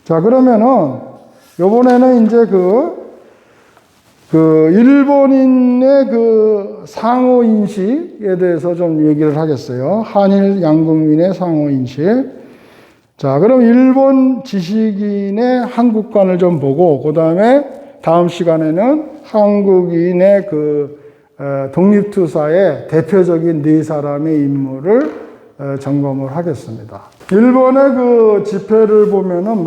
자, 그러면은, 요번에는 이제 일본인의 상호 인식에 대해서 좀 얘기를 하겠어요. 한일 양국민의 상호 인식. 자, 그럼 일본 지식인의 한국관을 좀 보고, 그 다음에 다음 시간에는 한국인의 독립투사의 대표적인 네 사람의 인물을 점검을 하겠습니다. 일본의 지폐를 보면은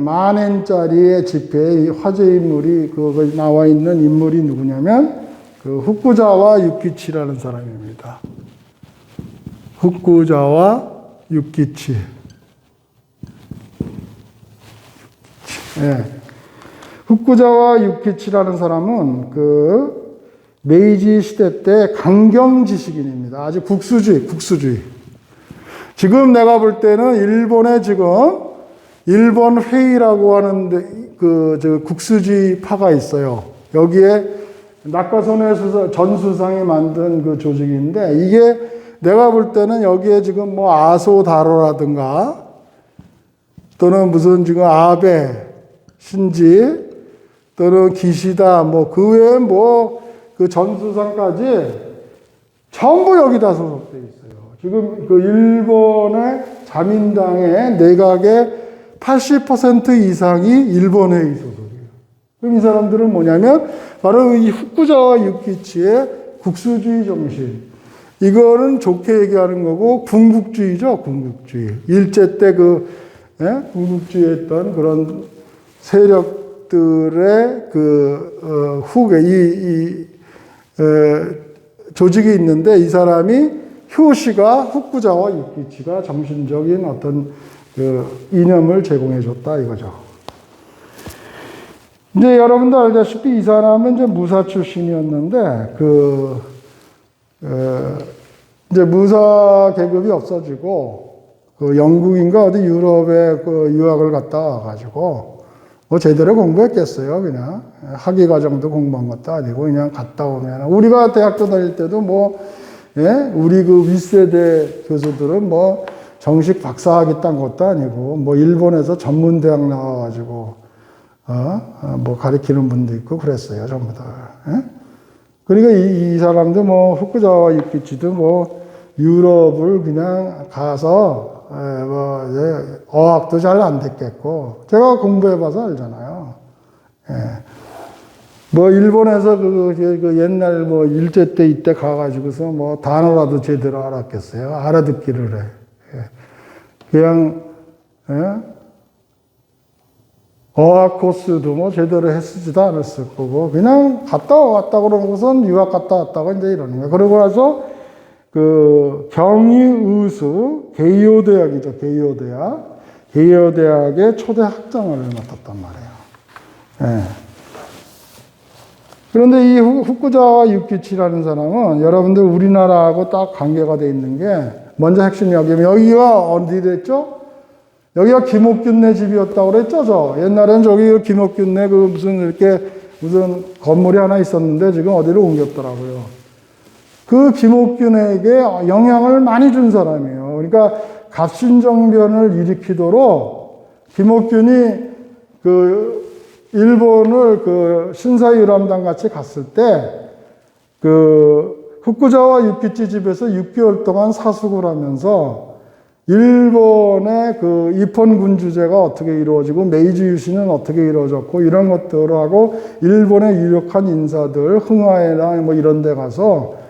만엔짜리의 지폐의 화제 인물이 거기 나와 있는 인물이 누구냐면 후쿠자와 유키치라는 사람입니다. 후쿠자와 유키치. 예. 후쿠자와 유키치라는 사람은 메이지 시대 때 강경 지식인입니다. 아주 국수주의. 지금 내가 볼 때는 일본에 일본 회의라고 하는데 국수주의 파가 있어요. 여기에 낙과선의 전 수상이 만든 조직인데 이게 내가 볼 때는 여기에 지금 아소다로라든가 또는 무슨 지금 아베, 신지 또는 기시다 그 외에 전 수상까지 전부 여기다 소속돼 있어요. 지금 일본의 자민당의 내각의 80% 이상이 일본 회의 소속이에요. 그럼 이 사람들은 뭐냐면 바로 이 후쿠자와 유키치의 국수주의 정신. 이거는 좋게 얘기하는 거고 군국주의죠, 군국주의. 일제 때 군국주의했던 그런 세력들의 후계 조직이 있는데 이 사람이 효시가 후쿠자와 유키치가 정신적인 어떤 이념을 제공해줬다 이거죠. 이제 여러분도 알다시피 이 사람은 이제 무사 출신이었는데 이제 무사 계급이 없어지고 영국인가 어디 유럽에 유학을 갔다 와가지고 제대로 공부했겠어요. 그냥 학위 과정도 공부한 것도 아니고 그냥 갔다 오면 우리가 대학교 다닐 때도 우리 윗세대 교수들은 정식 박사학위 딴 것도 아니고 일본에서 전문 대학 나와가지고 가르치는 분도 있고 그랬어요. 전부 다. 그러니까 이 사람도 후쿠자와 유키치도 유럽을 그냥 가서 어학도 잘 안 됐겠고, 제가 공부해봐서 알잖아요. 일본에서 옛날 일제 때 이때 가가지고서 단어라도 제대로 알았겠어요. 알아듣기를 해. 그냥, 어학 코스도 제대로 했지도 않았을 거고, 그냥 갔다 왔다 그러고선 유학 갔다 왔다고 이제 이러는 거예요. 그러고 나서 경의의수 게이오대학이죠. 게이오대학의 초대 학장을 맡았단 말이에요. 그런데 이 후쿠자와 유키치라는 사람은 여러분들 우리나라하고 딱 관계가 돼 있는 게 먼저 핵심 여기가 어디 됐죠? 여기가 김옥균네 집이었다고 그랬죠? 옛날엔 저기 김옥균네 무슨 건물이 하나 있었는데 지금 어디로 옮겼더라고요. 김옥균에게 영향을 많이 준 사람이에요. 그러니까 갑신정변을 일으키도록 김옥균이 일본을 신사유람단 같이 갔을 때 후쿠자와 유키치 집에서 6개월 동안 사숙을 하면서 일본의 입헌군주제가 어떻게 이루어지고 메이지 유신은 어떻게 이루어졌고 이런 것들을 하고 일본의 유력한 인사들 흥하에나 이런 데 가서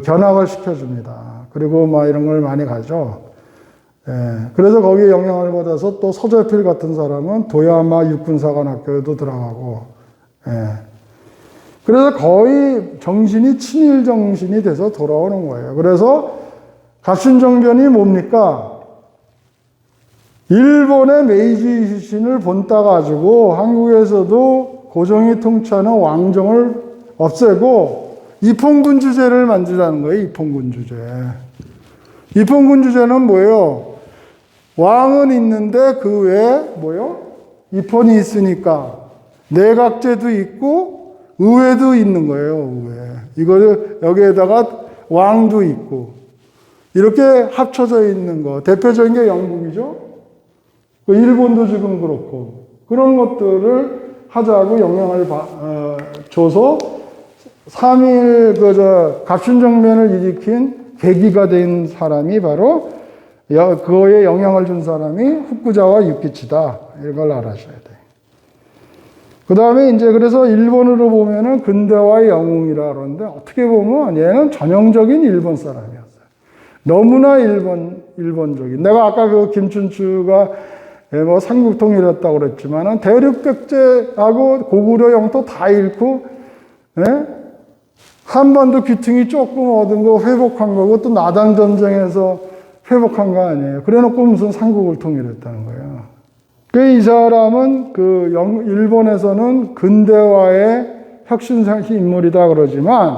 견학을 시켜줍니다. 그리고 이런 걸 많이 가죠. 그래서 거기에 영향을 받아서 또 서재필 같은 사람은 도야마 육군사관학교에도 들어가고, 그래서 거의 정신이 친일 정신이 돼서 돌아오는 거예요. 그래서 갑신정변이 뭡니까? 일본의 메이지 유신을 본따 가지고 한국에서도 고종이 통치하는 왕정을 없애고 입헌군주제를 만들자는 거예요. 입헌군주제. 입헌군주제는 뭐예요? 왕은 있는데 그 외에 입헌이 있으니까 내각제도 있고 의회도 있는 거예요. 의회. 이거를 여기에다가 왕도 있고 이렇게 합쳐져 있는 거. 대표적인 게 영국이죠. 일본도 지금 그렇고 그런 것들을 하자고 영향을 줘서 3.1 갑신정변을 일으킨 계기가 된 사람이 바로 그거에 영향을 준 사람이 후쿠자와 유키치다. 이걸 알아셔야 돼요. 그 다음에 이제 그래서 일본으로 보면은 근대화의 영웅이라 그러는데 어떻게 보면 얘는 전형적인 일본 사람이었어요. 너무나 일본적인. 내가 아까 그 김춘추가 뭐 삼국통일했다고 그랬지만은 대륙백제하고 고구려 영토 다 잃고, 한반도 귀퉁이 조금 얻은 거 회복한 거고 또 나당 전쟁에서 회복한 거 아니에요. 그래 놓고 무슨 삼국을 통일했다는 거예요. 이 사람은 일본에서는 근대화의 혁신상시 인물이다 그러지만,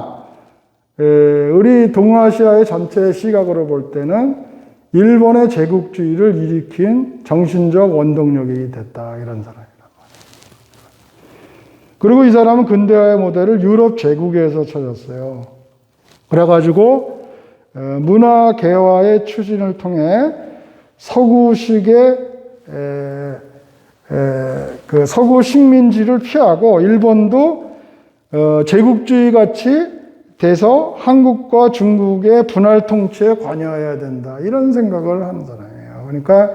우리 동아시아의 전체 시각으로 볼 때는 일본의 제국주의를 일으킨 정신적 원동력이 됐다. 이런 사람이라고. 그리고 이 사람은 근대화의 모델을 유럽 제국에서 찾았어요. 그래가지고 문화 개화의 추진을 통해 서구식의 그 서구 식민지를 피하고 일본도 제국주의 같이 돼서 한국과 중국의 분할 통치에 관여해야 된다. 이런 생각을 하는 사람이에요. 그러니까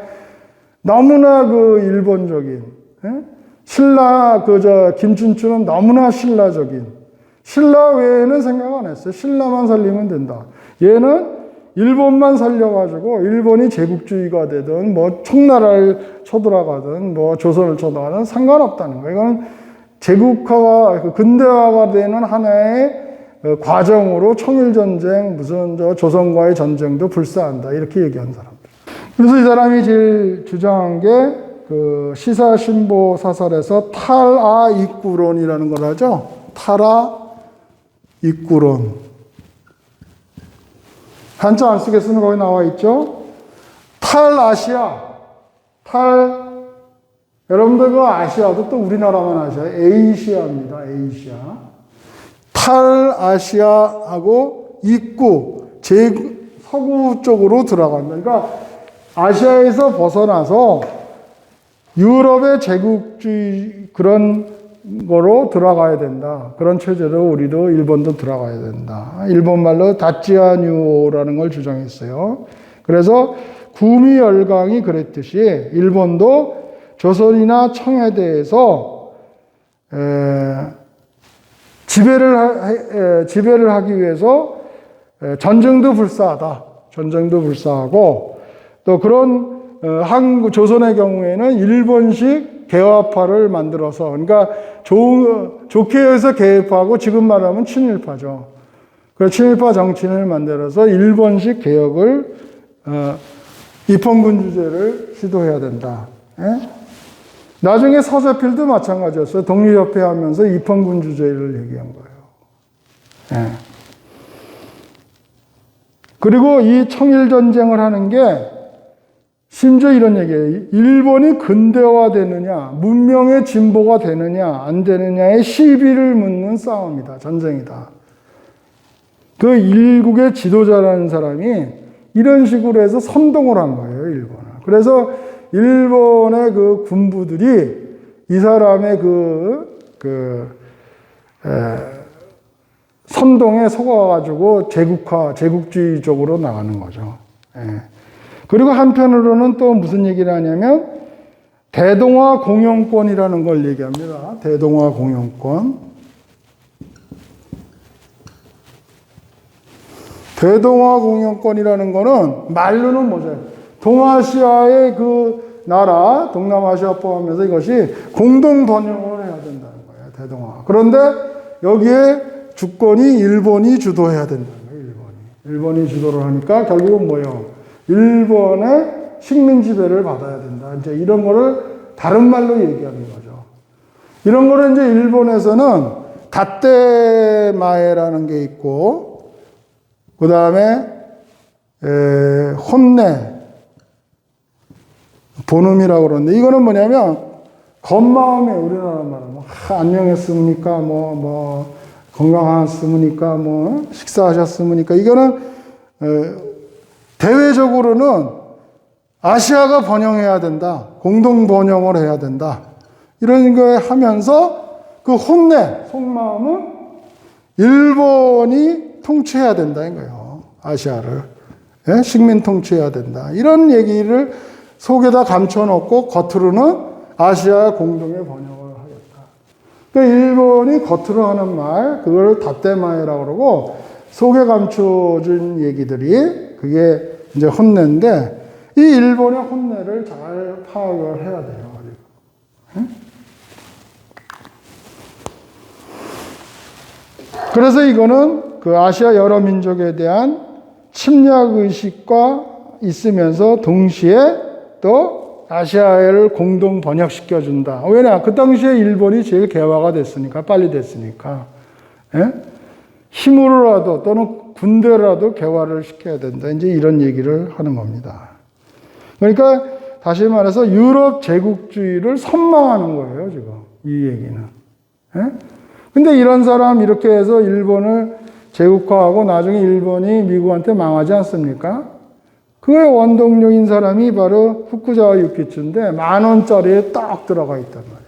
너무나 그 일본적인, 김춘추는 너무나 신라적인, 신라 외에는 생각 안 했어요. 신라만 살리면 된다. 얘는 일본만 살려가지고 일본이 제국주의가 되든 뭐 청나라를 쳐들어가든 뭐 조선을 쳐들어가든 상관없다는 거예요. 이건 제국화가 근대화가 되는 하나의 과정으로 청일전쟁 무슨 조선과의 전쟁도 불사한다 이렇게 얘기한 사람들. 그래서 이 사람이 제일 주장한 게 그 시사신보 사설에서 탈아입구론이라는 걸 하죠. 탈아입구론. 한자 안 쓰겠으면 거기 나와 있죠. 탈아시아. 여러분들 그 아시아도 또 우리나라만 아시아. 에이시아입니다. 에이시아. 탈아시아하고 입구, 서구 쪽으로 들어간다. 그러니까 아시아에서 벗어나서 유럽의 제국주의 그런 거로 들어가야 된다. 그런 체제로 우리도 일본도 들어가야 된다. 일본말로 다찌아뉴라는 걸 주장했어요. 그래서 구미열강이 그랬듯이 일본도 조선이나 청해대에서 지배를 하기 위해서 전쟁도 불사하다. 전쟁도 불사하고 또 그런 조선의 경우에는 일본식 개화파를 만들어서 그러니까 좋게 해서 개화파고 지금 말하면 친일파죠. 그 친일파 정치인을 만들어서 일본식 개혁을 입헌군주제를 시도해야 된다. 나중에 서재필도 마찬가지였어요. 독립협회 하면서 입헌군주제를 얘기한 거예요. 그리고 이 청일전쟁을 하는 게 심지어 이런 얘기예요. 일본이 근대화되느냐, 문명의 진보가 되느냐, 안 되느냐의 시비를 묻는 싸움이다. 전쟁이다. 그 일국의 지도자라는 사람이 이런 식으로 해서 선동을 한 거예요, 일본을. 그래서 일본의 그 군부들이 이 사람의 선동에 속아가지고 제국주의 쪽으로 나가는 거죠. 그리고 한편으로는 또 무슨 얘기를 하냐면 대동아 공영권이라는 걸 얘기합니다. 대동아 공영권. 대동아 공영권이라는 거는 말로는 뭐죠? 동아시아의 그 나라, 동남아시아 포함해서 이것이 공동 번영을 해야 된다는 거예요. 대동아. 그런데 여기에 주권이 일본이 주도해야 된다는 거예요. 일본이 주도를 하니까 결국은 뭐예요? 일본의 식민 지배를 받아야 된다. 이제 이런 거를 다른 말로 얘기하는 거죠. 이런 거를 이제 일본에서는 다떼마에라는 게 있고, 그 다음에 혼내, 본음이라고 그러는데, 이거는 뭐냐면 겉마음에 우리나라 말하면 안녕했습니까? 건강하셨습니까? 식사하셨습니까? 이거는 대외적으로는 아시아가 번영해야 된다. 공동 번영을 해야 된다. 이런 거 하면서 그 혼내, 속마음은 일본이 통치해야 된다는 거예요. 아시아를. 예? 식민 통치해야 된다. 이런 얘기를 속에다 감춰놓고 겉으로는 아시아 공동의 번영을 하겠다. 그러니까 일본이 겉으로 하는 말, 그걸 다떼마에라고 그러고 속에 감춰진 얘기들이 그게 이제 혼내인데 이 일본의 혼내를 잘 파악을 해야 돼요. 응? 그래서 이거는 그 아시아 여러 민족에 대한 침략 의식과 있으면서 동시에 또 아시아를 공동 번역시켜 준다. 왜냐? 그 당시에 일본이 제일 개화가 됐으니까, 빨리 됐으니까. 예? 힘으로라도 또는 군대라도 개화를 시켜야 된다. 이제 이런 얘기를 하는 겁니다. 그러니까 다시 말해서 유럽 제국주의를 선망하는 거예요, 지금. 이 얘기는. 예? 근데 이런 사람 이렇게 해서 일본을 제국화하고 나중에 일본이 미국한테 망하지 않습니까? 그의 원동력인 사람이 바로 후쿠자와 유키츠인데 10,000원짜리에 딱 들어가 있단 말이에요.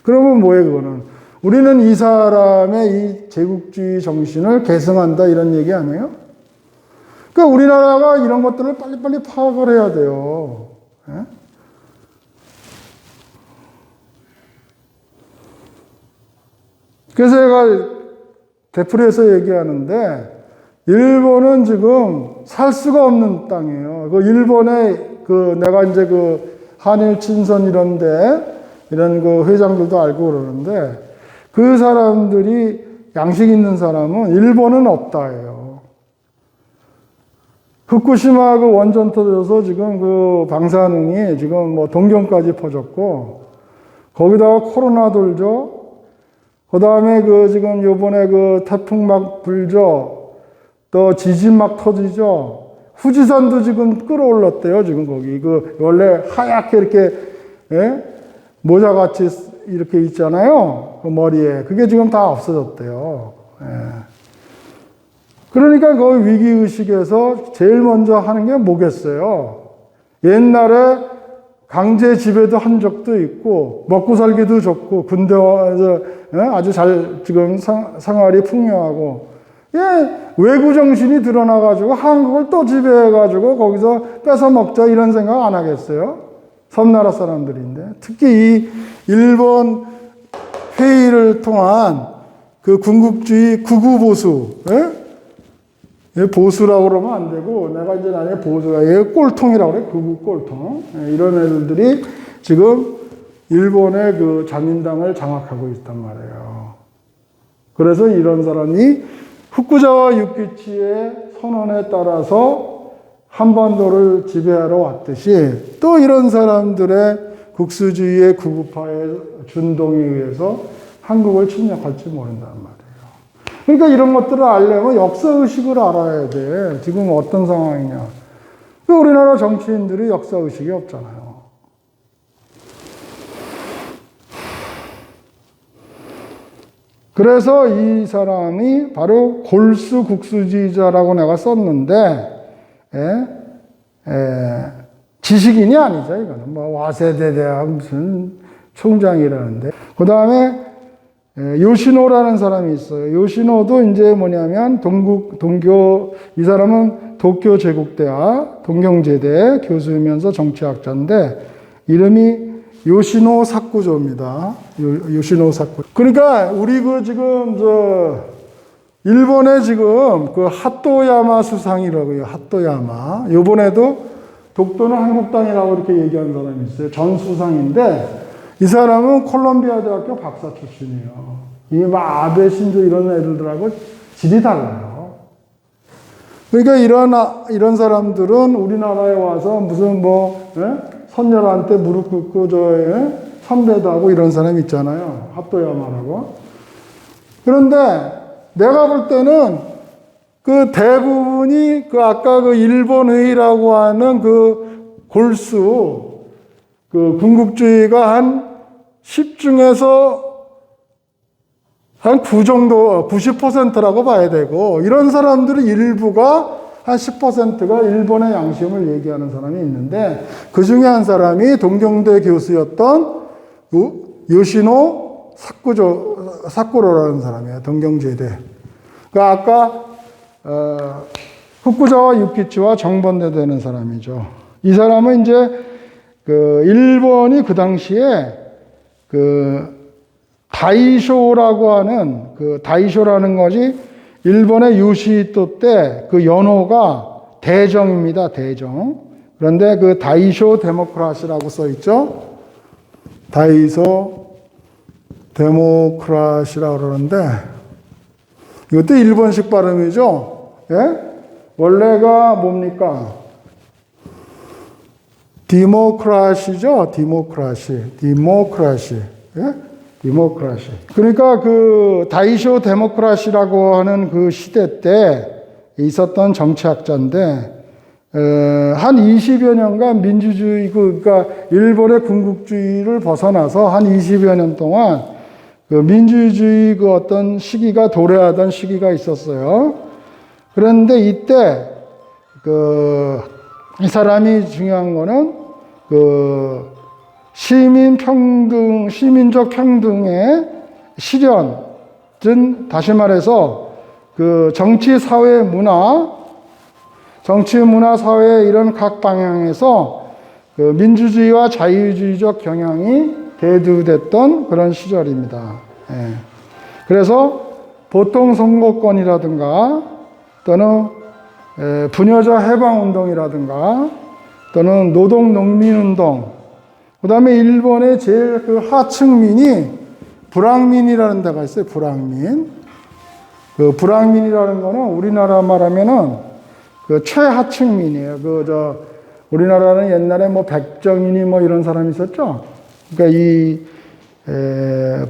그러면 뭐예요, 그거는? 우리는 이 사람의 이 제국주의 정신을 계승한다 이런 얘기 아니에요? 그러니까 우리나라가 이런 것들을 빨리빨리 파악을 해야 돼요. 예? 그래서 제가 되풀이해서 얘기하는데 일본은 지금 살 수가 없는 땅이에요. 그 일본의 내가 이제 한일 친선 이런데 이런 회장들도 알고 그러는데 그 사람들이 양식 있는 사람은 일본은 없다예요. 후쿠시마 원전 터져서 지금 방사능이 지금 뭐 동경까지 퍼졌고 거기다가 코로나 돌죠. 그 다음에 지금 요번에 태풍 막 불죠. 또 지진 막 터지죠. 후지산도 지금 끌어올랐대요. 지금 거기. 원래 하얗게 이렇게, 예? 모자같이 이렇게 있잖아요. 그 머리에. 그게 지금 다 없어졌대요. 예. 그러니까 그 위기의식에서 제일 먼저 하는 게 뭐겠어요? 옛날에 강제 지배도 한 적도 있고, 먹고 살기도 좋고, 군대에서 아주 잘 지금 생활이 풍요하고, 예, 외구 정신이 드러나가지고 한국을 또 지배해가지고 거기서 뺏어 먹자 이런 생각 안 하겠어요? 섬나라 사람들인데. 특히 이 일본 회의를 통한 군국주의 극우보수, 예? 보수라고 그러면 안 되고, 내가 이제 나중에 보수가, 얘 꼴통이라고 그래, 극우 꼴통. 예, 이런 애들이 지금 일본의 자민당을 장악하고 있단 말이에요. 그래서 이런 사람이 후쿠자와 유키치의 선언에 따라서 한반도를 지배하러 왔듯이 또 이런 사람들의 국수주의의 구구파의 준동에 의해서 한국을 침략할지 모른단 말이에요. 그러니까 이런 것들을 알려면 역사의식을 알아야 돼. 지금 어떤 상황이냐. 우리나라 정치인들이 역사의식이 없잖아요. 그래서 이 사람이 바로 골수 국수주의자라고 내가 썼는데, 지식인이 아니죠, 이거는. 뭐, 와세대 대학 무슨 총장이라는데. 그 다음에, 요시노라는 사람이 있어요. 요시노도 이제 뭐냐면, 이 사람은 도쿄 제국대학 동경제대 교수이면서 정치학자인데, 이름이 요시노 사쿠조입니다. 요시노 사쿠. 그러니까 우리 지금 일본에 지금 핫도야마 수상이라고요. 핫도야마. 요번에도 독도는 한국 땅이라고 이렇게 얘기하는 사람이 있어요. 전 수상인데 이 사람은 콜롬비아 대학교 박사 출신이에요. 이게 막 아베 신조 이런 애들하고 질이 달라요. 그러니까 이런 사람들은 우리나라에 와서 무슨 선녀한테 무릎 꿇고 선배도 하고 이런 사람 있잖아요. 핫도야마라고. 그런데 내가 볼 때는 대부분이 아까 일본 회의라고 하는 골수 군국주의가 한 10 중에서 한 9 정도, 90%라고 봐야 되고, 이런 사람들의 일부가 한 10%가 일본의 양심을 얘기하는 사람이 있는데 그 중에 한 사람이 동경대 교수였던 요시노 사쿠로라는 사람이에요. 동경제대. 그러니까 아까 후쿠자와 유키치와 정반대 되는 사람이죠. 이 사람은 이제 그 일본이 그 당시에 그 다이쇼라고 하는 그 다이쇼라는 것이 일본의 요시히토 때 그 연호가 대정입니다. 대정. 그런데 그 다이쇼 데모크라시라고 써 있죠. 다이소 데모크라시라고 그러는데 이것도 일본식 발음이죠. 예? 원래가 뭡니까? 디모크라시죠. 디모크라시. 예? 디모크라시. 그러니까 그 다이쇼 데모크라시라고 하는 그 시대 때 있었던 정치학자인데 한 20여 년간 민주주의 그러니까 일본의 군국주의를 벗어나서 한 20여 년 동안 그 민주주의 그 어떤 시기가 도래하던 시기가 있었어요. 그런데 이때 이 사람이 중요한 거는 그 시민적 평등의 실현, 즉 다시 말해서 그 정치, 사회, 문화, 사회 이런 각 방향에서 그 민주주의와 자유주의적 경향이 대두됐던 그런 시절입니다. 예. 그래서 보통 선거권이라든가 또는 부녀자 해방운동이라든가 또는 노동 농민운동, 그 다음에 일본의 제일 그 하층민이 불황민이라는 데가 있어요. 불황민. 그 불황민이라는 거는 우리나라 말하면은 그 최하층민이에요. 우리나라는 옛날에 뭐 백정인이 뭐 이런 사람이 있었죠. 그러니까 이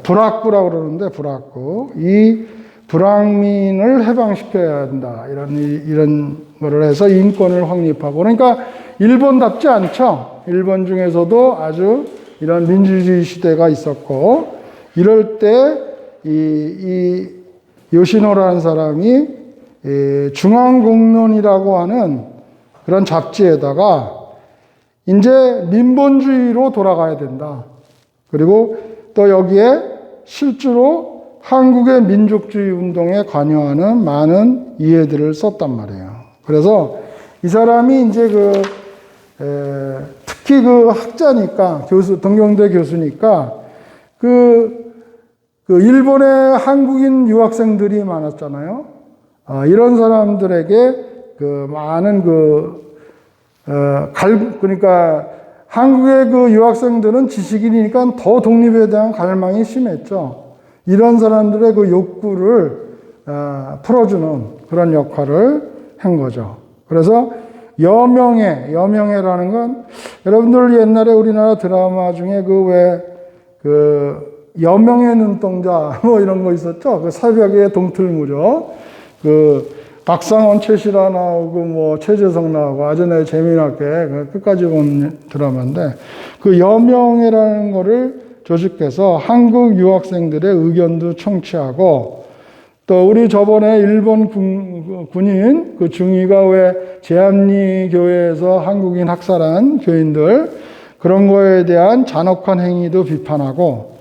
불학구라고 그러는데 불학구. 이 불황민을 해방시켜야 한다. 이런 거를 해서 인권을 확립하고. 그러니까 일본답지 않죠. 일본 중에서도 아주 이런 민주주의 시대가 있었고, 이럴 때 이 요시노라는 사람이 중앙공론이라고 하는 그런 잡지에다가 이제 민본주의로 돌아가야 된다. 그리고 또 여기에 실제로 한국의 민족주의 운동에 관여하는 많은 이해들을 썼단 말이에요. 그래서 이 사람이 이제 특히 그 학자니까, 동경대 교수니까, 일본의 한국인 유학생들이 많았잖아요. 이런 사람들에게 많은 그러니까 한국의 그 유학생들은 지식인이니까 더 독립에 대한 갈망이 심했죠. 이런 사람들의 그 욕구를 풀어주는 그런 역할을 한 거죠. 그래서 여명해라는 건 여러분들 옛날에 우리나라 드라마 중에 여명의 눈동자 뭐 이런 거 있었죠. 그 새벽에 동틀무렵 박상원, 최실아 나오고 뭐 최재성 나오고 아주 재미나게 끝까지 본 드라마인데 그 여명해라는 거를 조직해서 한국 유학생들의 의견도 청취하고 또 우리 저번에 일본 군인 그 중위가 왜 제암리 교회에서 한국인 학살한 교인들 그런 거에 대한 잔혹한 행위도 비판하고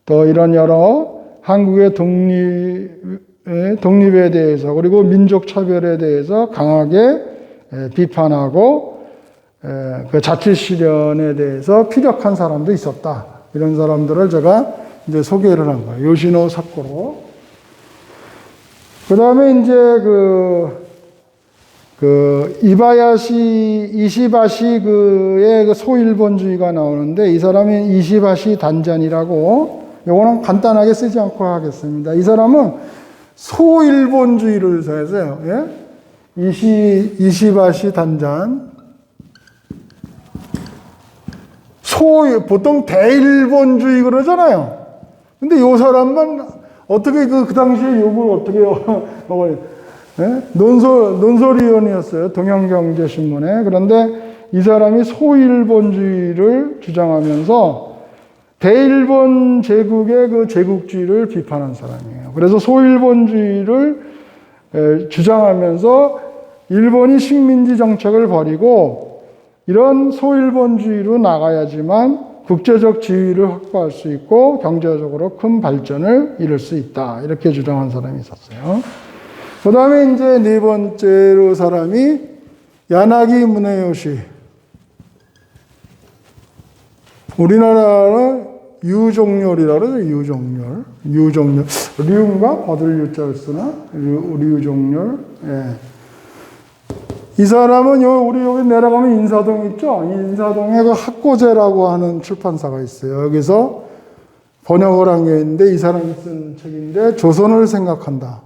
또 이런 여러 한국의 독립에 대해서 그리고 민족 차별에 대해서 강하게 비판하고 그 자치 실현에 대해서 피력한 사람도 있었다. 이런 사람들을 제가 이제 소개를 한 거예요. 요시노 사쿠로. 그 다음에 이제 이시바시 그의 소일본주의가 나오는데 이 사람이 이시바시 단잔이라고 요거는 간단하게 쓰지 않고 하겠습니다. 이 사람은 소일본주의를 써서요. 예? 이시바시 단잔. 보통 대일본주의 그러잖아요. 근데 요 사람만 어떻게 그 당시에 욕을 어떻게 예? 논설위원이었어요. 동양경제신문에. 그런데 이 사람이 소일본주의를 주장하면서 대일본 제국의 그 제국주의를 비판한 사람이에요. 그래서 소일본주의를 주장하면서 일본이 식민지 정책을 버리고 이런 소일본주의로 나가야지만 국제적 지위를 확보할 수 있고 경제적으로 큰 발전을 이룰 수 있다. 이렇게 주장한 사람이 있었어요. 그 다음에 이제 네 번째로 사람이 야나기 무네요시. 우리나라는 유종렬이라고 그러죠. 유종렬. 유종렬. 류인가? 거들 유자를 쓰나? 류종렬. 예. 이 사람은 우리 여기 내려가면 인사동 있죠? 인사동에 그 학고제라고 하는 출판사가 있어요. 여기서 번역을 한 게 있는데 이 사람이 쓴 책인데 조선을 생각한다.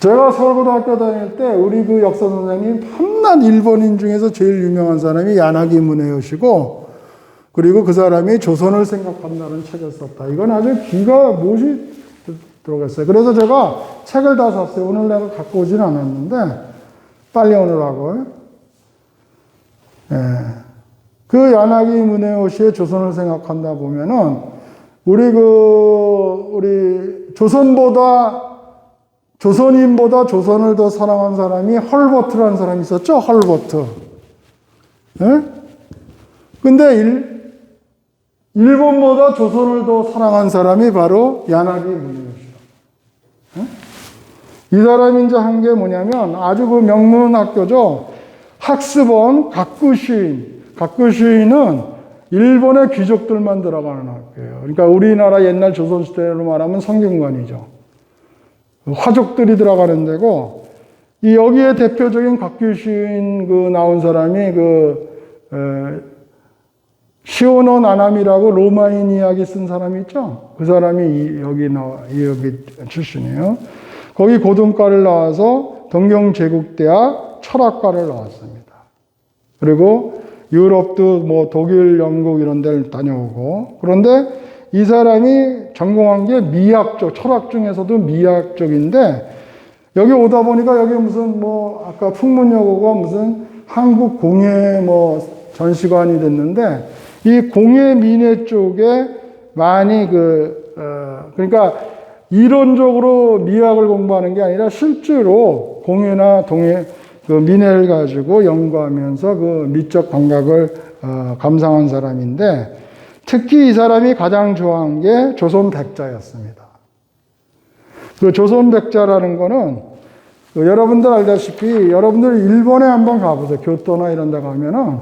제가 서울고등학교 다닐 때 우리 그 역사 선생님 한낱 일본인 중에서 제일 유명한 사람이 야나기 무네요시고 그리고 그 사람이 조선을 생각한다는 책을 썼다. 이건 아주 기가 못이 들어갔어요. 그래서 제가 책을 다 샀어요. 오늘 내가 갖고 오진 않았는데 빨리 오느라고. 예. 그 야나기 무네요시의 조선을 생각한다 보면은 우리 조선인보다 조선을 더 사랑한 사람이 헐버트라는 사람이 있었죠? 헐버트. 예? 근데 일본보다 조선을 더 사랑한 사람이 바로 야나기 무네요시. 예? 이 사람이 이제 한 게 뭐냐면 아주 그 명문 학교죠. 학습원 가쿠슈인. 가쿠슈인은 일본의 귀족들만 들어가는 학교예요. 그러니까 우리나라 옛날 조선시대로 말하면 성균관이죠. 화족들이 들어가는 데고, 여기에 대표적인 가쿠슈인 나온 사람이 시오노 나나미라고 로마인 이야기 쓴 사람이 있죠? 그 사람이 여기 출신이에요. 거기 고등과를 나와서 동경제국대학 철학과를 나왔습니다. 그리고 유럽도 뭐 독일, 영국 이런 데를 다녀오고, 그런데 이 사람이 전공한 게 미학 쪽, 철학 중에서도 미학 쪽인데, 여기 오다 보니까 여기 무슨 아까 풍문여고가 무슨 한국 공예 전시관이 됐는데, 이 공예 미내 쪽에 많이 그러니까 이론적으로 미학을 공부하는 게 아니라 실제로 공예나 미내를 가지고 연구하면서 그 미적 감각을 감상한 사람인데, 특히 이 사람이 가장 좋아한 게 조선백자였습니다. 그 조선백자라는 거는 여러분들 알다시피 여러분들 일본에 한번 가보세요. 교토나 이런 데 가면은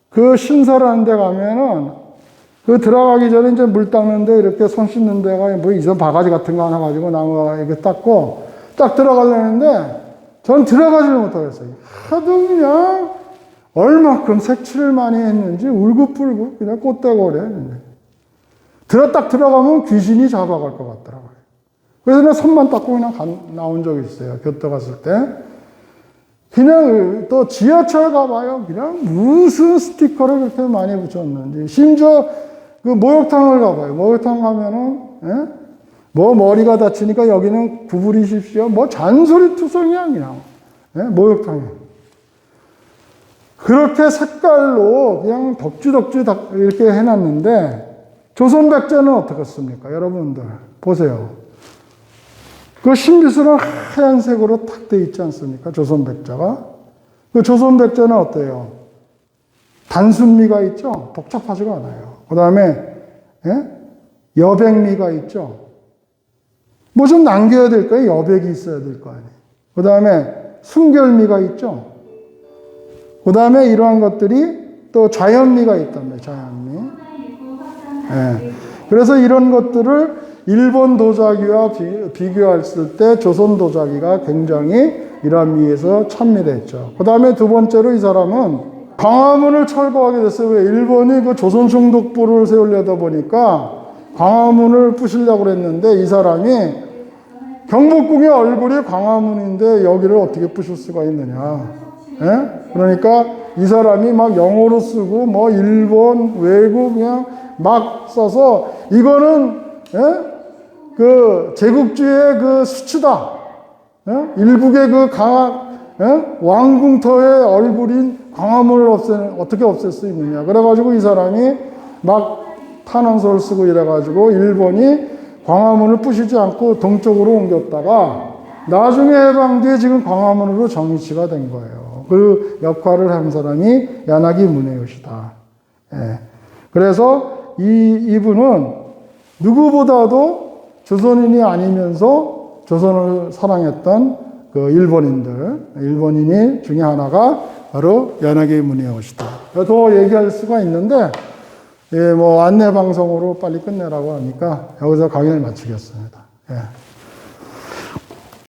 그 신설하는 데 가면은 그 들어가기 전에 이제 물 닦는데 이렇게 손 씻는 데가 이런 바가지 같은 거 하나 가지고 나무가 이렇게 닦고 딱 들어가려는데 전 들어가지를 못하겠어요. 하도 그냥 얼마큼 색칠을 많이 했는지 울긋불긋 그냥 꽃대고래. 딱 들어가면 귀신이 잡아갈 것 같더라고요. 그래서 내가 손만 닦고 그냥 나온 적이 있어요. 교토 갔을 때. 그냥 또 지하철 가봐요. 그냥 무슨 스티커를 그렇게 많이 붙였는지. 심지어 그 목욕탕을 가봐요. 목욕탕 가면은, 머리가 다치니까 여기는 구부리십시오. 잔소리 투성이야, 그냥. 목욕탕에. 그렇게 색깔로 그냥 덕지덕지 이렇게 해놨는데, 조선백자는 어떻겠습니까? 여러분들, 보세요. 그 신비스러운 하얀색으로 탁 돼 있지 않습니까? 조선백자가. 그 조선백자는 어때요? 단순미가 있죠? 복잡하지가 않아요. 그 다음에, 여백미가 있죠? 좀 남겨야 될 거예요. 여백이 있어야 될 거 아니에요. 그 다음에 순결미가 있죠? 그 다음에 이러한 것들이 또 자연미가 있답니다. 자연미. 그래서 이런 것들을 일본 도자기와 비교했을 때 조선 도자기가 굉장히 이러한 미에서 찬미됐죠. 그 다음에 두 번째로 이 사람은 광화문을 철거하게 됐어요. 왜? 일본이 그 조선 총독부를 세우려다 보니까 광화문을 부시려고 그랬는데 이 사람이 경복궁의 얼굴이 광화문인데 여기를 어떻게 부실 수가 있느냐. 그러니까 이 사람이 막 영어로 쓰고 일본, 외국 그냥 막 써서 이거는 그 제국주의의 그 수치다. 일국의 그 왕궁터의 얼굴인 광화문을 어떻게 없앨 수 있느냐. 그래가지고 이 사람이 막 탄원서를 쓰고 이래가지고 일본이 광화문을 부시지 않고 동쪽으로 옮겼다가 나중에 해방 뒤에 지금 광화문으로 정위치가 된 거예요. 그 역할을 한 사람이 야나기 문헤요시다. 예. 그래서 이분은 누구보다도 조선인이 아니면서 조선을 사랑했던 그 일본인이 중에 하나가 바로 야나기 문헤요시다. 더 얘기할 수가 있는데, 예, 뭐 안내 방송으로 빨리 끝내라고 하니까 여기서 강의를 마치겠습니다. 예.